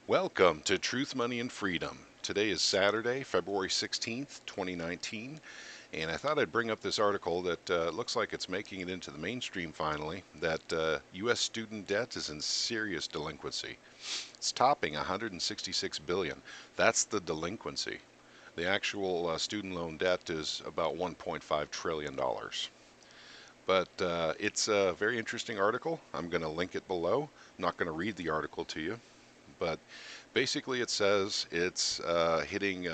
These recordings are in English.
Welcome to Truth, Money, and Freedom. Today is Saturday, February 16th, 2019, and I thought I'd bring up this article that looks like it's making it into the mainstream finally, that U.S. student debt is in serious delinquency. It's topping 166 billion. That's the delinquency. The actual student loan debt is about 1.5 trillion dollars. But it's a very interesting article. I'm going to link it below. I'm not going to read the article to you, but basically it says it's hitting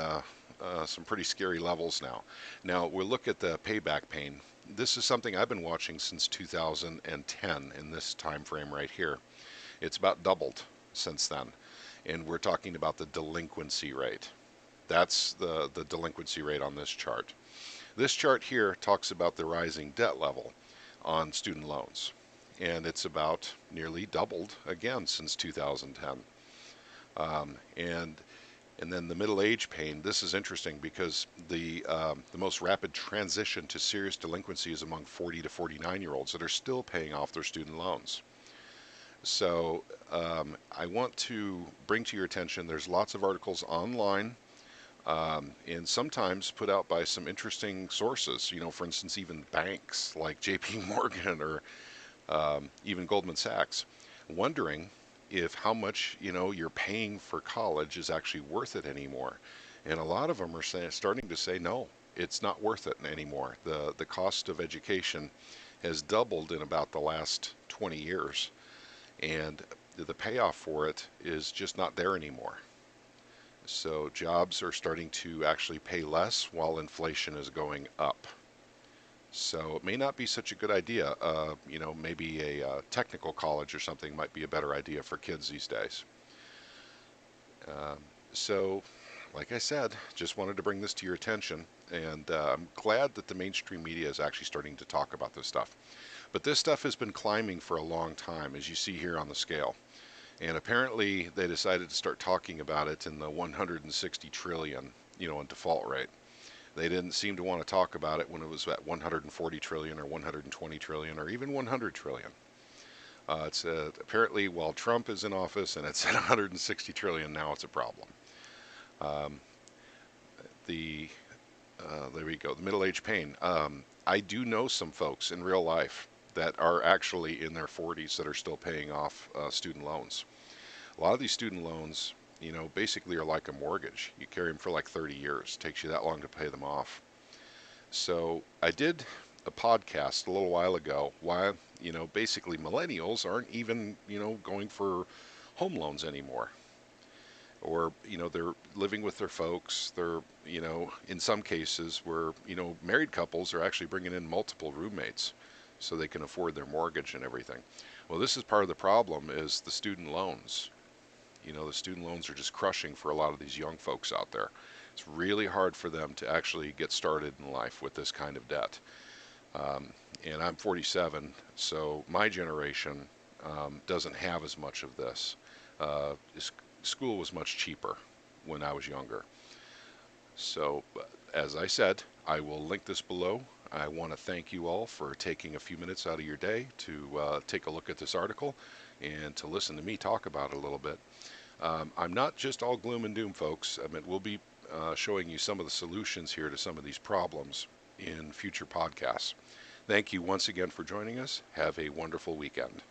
some pretty scary levels now. Now we'll look at the payback pain. This is something I've been watching since 2010 in this time frame right here. It's about doubled since then, and we're talking about the delinquency rate. That's the delinquency rate on this chart. This chart here talks about the rising debt level on student loans, and it's about nearly doubled again since 2010. And then the middle age pain. This is interesting because the most rapid transition to serious delinquency is among 40 to 49-year-olds that are still paying off their student loans. So I want to bring to your attention. There's lots of articles online, and sometimes put out by some interesting sources. For instance, even banks like J.P. Morgan or even Goldman Sachs, wondering if how much you're paying for college is actually worth it anymore. And a lot of them are starting to say no, it's not worth it anymore. The cost of education has doubled in about the last 20 years, and the payoff for it is just not there anymore. So jobs are starting to actually pay less while inflation is going up. So it may not be such a good idea. Maybe a technical college or something might be a better idea for kids these days. Um, so, like I said, just wanted to bring this to your attention, and I'm glad that the mainstream media is actually starting to talk about this stuff. But this stuff has been climbing for a long time, as you see here on the scale. And apparently, they decided to start talking about it in the 160 trillion, in default rate. They didn't seem to want to talk about it when it was at 140 trillion or 120 trillion or even 100 trillion. It's apparently while Trump is in office and it's at 160 trillion now, it's a problem. Um, the There we go. The middle age pain. I do know some folks in real life that are actually in their 40s that are still paying off student loans. A lot of these student loans, basically are like a mortgage. You carry them for like 30 years. It takes you that long to pay them off. So I did a podcast a little while ago why, basically millennials aren't even, going for home loans anymore. Or, they're living with their folks. They're, in some cases where, married couples are actually bringing in multiple roommates so they can afford their mortgage and everything. Well, this is part of the problem is the student loans. The student loans are just crushing for a lot of these young folks out there. It's really hard for them to actually get started in life with this kind of debt. Um, and I'm 47, so my generation doesn't have as much of this. Uh, School was much cheaper when I was younger. So, as I said, I will link this below. I want to thank you all for taking a few minutes out of your day to take a look at this article and to listen to me talk about it a little bit. I'm not just all gloom and doom, folks. I mean, we'll be showing you some of the solutions here to some of these problems in future podcasts. Thank you once again for joining us. Have a wonderful weekend.